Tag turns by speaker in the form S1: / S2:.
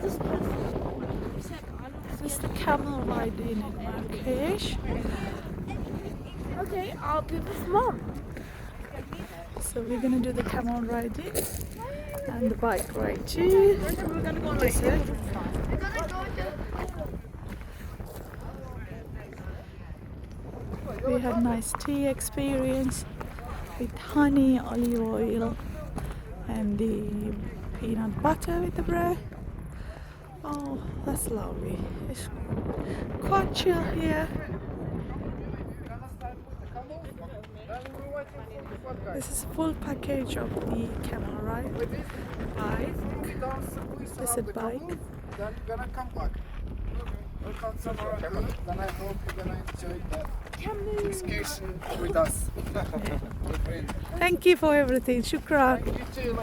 S1: This is the camel riding in Markech.
S2: Okay, I'll be with mom.
S1: So we're gonna do the camel riding and the bike ride too.
S2: We're gonna go
S1: That's it. We had nice tea experience with honey, olive oil, and the peanut butter with the bread. Oh, that's lovely. It's quite chill here. This is a full package of the camel ride. Bike. This is a bike.
S3: Then you're gonna come back. Then I hope you're gonna enjoy the excursion with us.
S1: Thank you for everything. Shukran.
S3: You too,